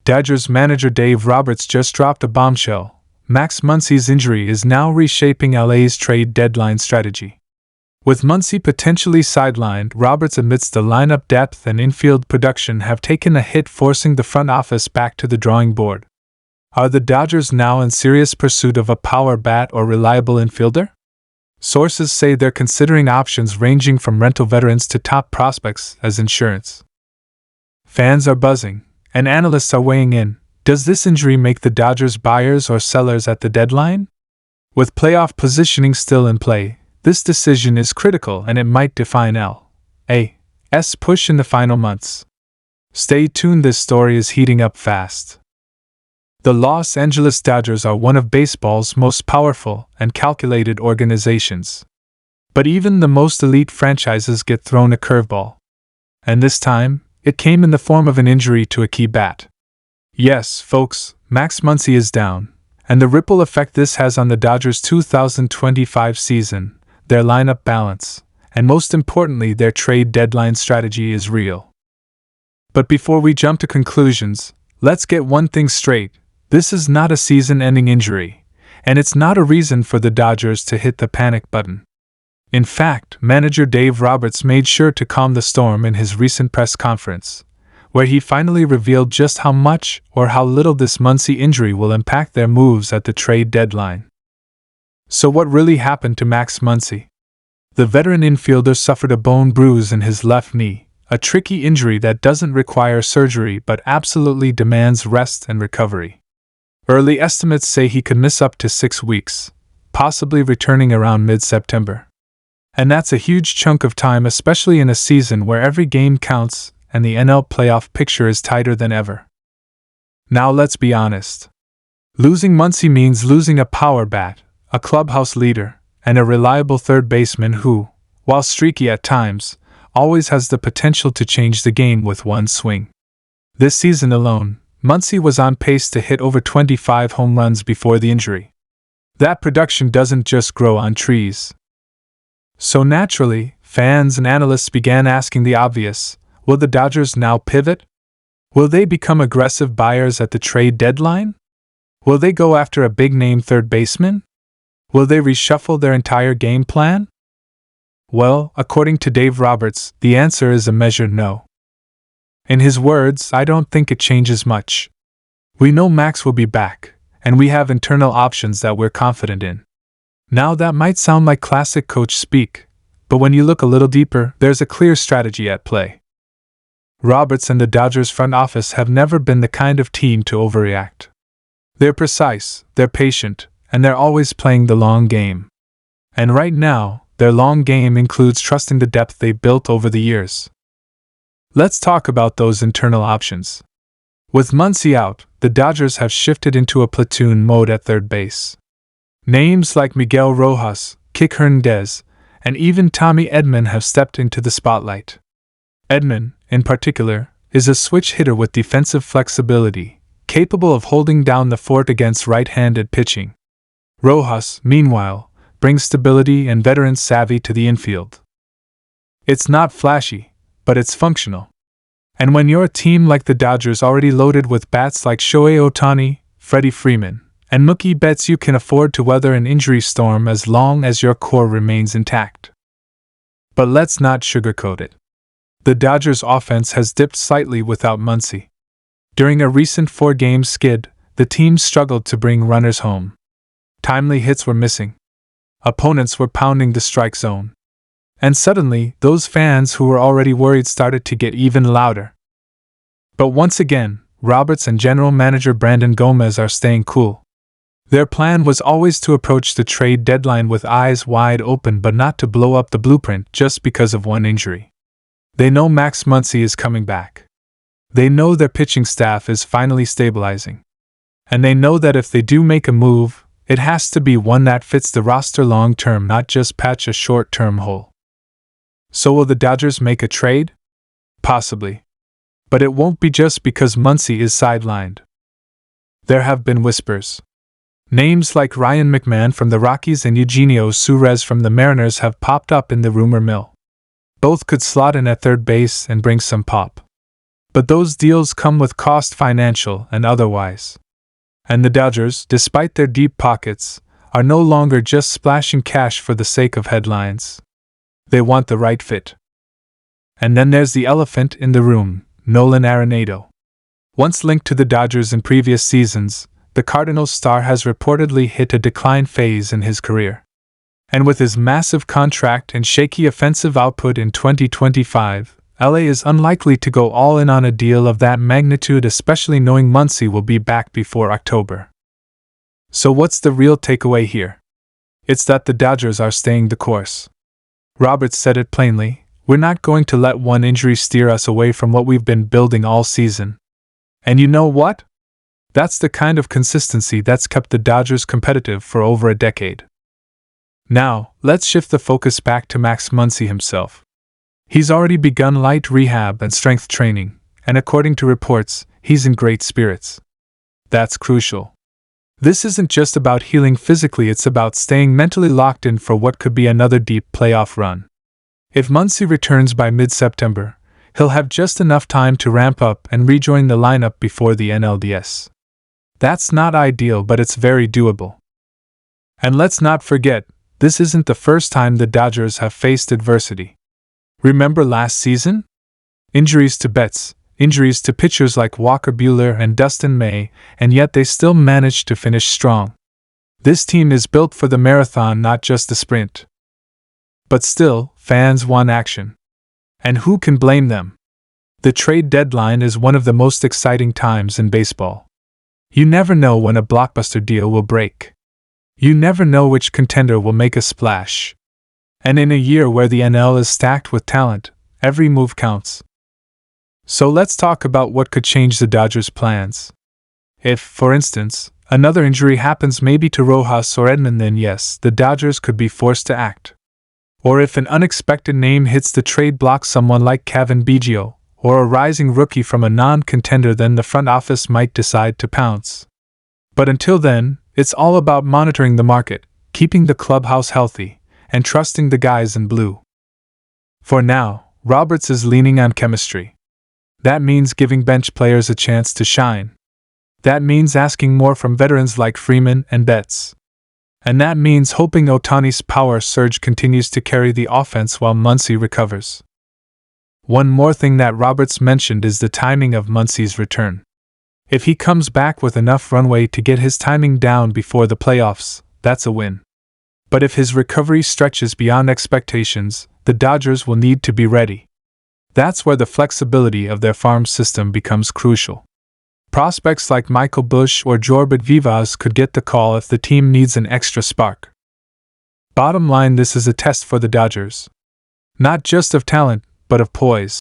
Dodgers manager Dave Roberts just dropped a bombshell. Max Muncy's injury is now reshaping LA's trade deadline strategy. With Muncy potentially sidelined, Roberts admits the lineup depth and infield production have taken a hit, forcing the front office back to the drawing board. Are the Dodgers now in serious pursuit of a power bat or reliable infielder? Sources say they're considering options ranging from rental veterans to top prospects as insurance. Fans are buzzing, and analysts are weighing in. Does this injury make the Dodgers buyers or sellers at the deadline? With playoff positioning still in play, this decision is critical and it might define LA's push in the final months. Stay tuned, this story is heating up fast. The Los Angeles Dodgers are one of baseball's most powerful and calculated organizations. But even the most elite franchises get thrown a curveball. And this time, it came in the form of an injury to a key bat. Yes, folks, Max Muncy is down, and the ripple effect this has on the Dodgers' 2025 season, their lineup balance, and most importantly, their trade deadline strategy is real. But before we jump to conclusions, let's get one thing straight. This is not a season-ending injury, and it's not a reason for the Dodgers to hit the panic button. In fact, manager Dave Roberts made sure to calm the storm in his recent press conference, where he finally revealed just how much or how little this Muncy injury will impact their moves at the trade deadline. So what really happened to Max Muncy? The veteran infielder suffered a bone bruise in his left knee, a tricky injury that doesn't require surgery but absolutely demands rest and recovery. Early estimates say he could miss up to 6 weeks, possibly returning around mid-September. And that's a huge chunk of time, especially in a season where every game counts and the NL playoff picture is tighter than ever. Now let's be honest. Losing Muncy means losing a power bat, a clubhouse leader, and a reliable third baseman who, while streaky at times, always has the potential to change the game with one swing. This season alone, Muncy was on pace to hit over 25 home runs before the injury. That production doesn't just grow on trees. So naturally, fans and analysts began asking the obvious: will the Dodgers now pivot? Will they become aggressive buyers at the trade deadline? Will they go after a big-name third baseman? Will they reshuffle their entire game plan? Well, according to Dave Roberts, the answer is a measured no. In his words, I don't think it changes much. We know Max will be back, and we have internal options that we're confident in. Now that might sound like classic coach speak, but when you look a little deeper, there's a clear strategy at play. Roberts and the Dodgers front office have never been the kind of team to overreact. They're precise, they're patient, and they're always playing the long game. And right now, their long game includes trusting the depth they've built over the years. Let's talk about those internal options. With Muncy out, the Dodgers have shifted into a platoon mode at third base. Names like Miguel Rojas, Kike Hernandez, and even Tommy Edman have stepped into the spotlight. Edman, in particular, is a switch hitter with defensive flexibility, capable of holding down the fort against right-handed pitching. Rojas, meanwhile, brings stability and veteran savvy to the infield. It's not flashy, but it's functional. And when you're a team like the Dodgers already loaded with bats like Shohei Ohtani, Freddie Freeman, and Mookie Betts, you can afford to weather an injury storm as long as your core remains intact. But let's not sugarcoat it. The Dodgers' offense has dipped slightly without Muncy. During a recent 4-game skid, the team struggled to bring runners home. Timely hits were missing. Opponents were pounding the strike zone. And suddenly, those fans who were already worried started to get even louder. But once again, Roberts and general manager Brandon Gomez are staying cool. Their plan was always to approach the trade deadline with eyes wide open, but not to blow up the blueprint just because of one injury. They know Max Muncy is coming back. They know their pitching staff is finally stabilizing. And they know that if they do make a move, it has to be one that fits the roster long-term, not just patch a short-term hole. So will the Dodgers make a trade? Possibly. But it won't be just because Muncy is sidelined. There have been whispers. Names like Ryan McMahon from the Rockies and Eugenio Suarez from the Mariners have popped up in the rumor mill. Both could slot in at third base and bring some pop. But those deals come with cost, financial and otherwise. And the Dodgers, despite their deep pockets, are no longer just splashing cash for the sake of headlines. They want the right fit. And then there's the elephant in the room, Nolan Arenado. Once linked to the Dodgers in previous seasons, the Cardinals star has reportedly hit a decline phase in his career. And with his massive contract and shaky offensive output in 2025, LA is unlikely to go all in on a deal of that magnitude, especially knowing Muncy will be back before October. So what's the real takeaway here? It's that the Dodgers are staying the course. Roberts said it plainly, we're not going to let one injury steer us away from what we've been building all season. And you know what? That's the kind of consistency that's kept the Dodgers competitive for over a decade. Now, let's shift the focus back to Max Muncy himself. He's already begun light rehab and strength training, and according to reports, he's in great spirits. That's crucial. This isn't just about healing physically, it's about staying mentally locked in for what could be another deep playoff run. If Muncy returns by mid-September, he'll have just enough time to ramp up and rejoin the lineup before the NLDS. That's not ideal, but it's very doable. And let's not forget, this isn't the first time the Dodgers have faced adversity. Remember last season? Injuries to Betts, injuries to pitchers like Walker Buehler and Dustin May, and yet they still managed to finish strong. This team is built for the marathon, not just the sprint. But still, fans want action. And who can blame them? The trade deadline is one of the most exciting times in baseball. You never know when a blockbuster deal will break. You never know which contender will make a splash. And in a year where the NL is stacked with talent, every move counts. So let's talk about what could change the Dodgers' plans. If, for instance, another injury happens, maybe to Rojas or Edman, then yes, the Dodgers could be forced to act. Or if an unexpected name hits the trade block, someone like Kevin Biggio, or a rising rookie from a non-contender, then the front office might decide to pounce. But until then, it's all about monitoring the market, keeping the clubhouse healthy, and trusting the guys in blue. For now, Roberts is leaning on chemistry. That means giving bench players a chance to shine. That means asking more from veterans like Freeman and Betts. And that means hoping Ohtani's power surge continues to carry the offense while Muncy recovers. One more thing that Roberts mentioned is the timing of Muncy's return. If he comes back with enough runway to get his timing down before the playoffs, that's a win. But if his recovery stretches beyond expectations, the Dodgers will need to be ready. That's where the flexibility of their farm system becomes crucial. Prospects like Michael Busch or Jorbert Vivas could get the call if the team needs an extra spark. Bottom line, this is a test for the Dodgers. Not just of talent, but of poise.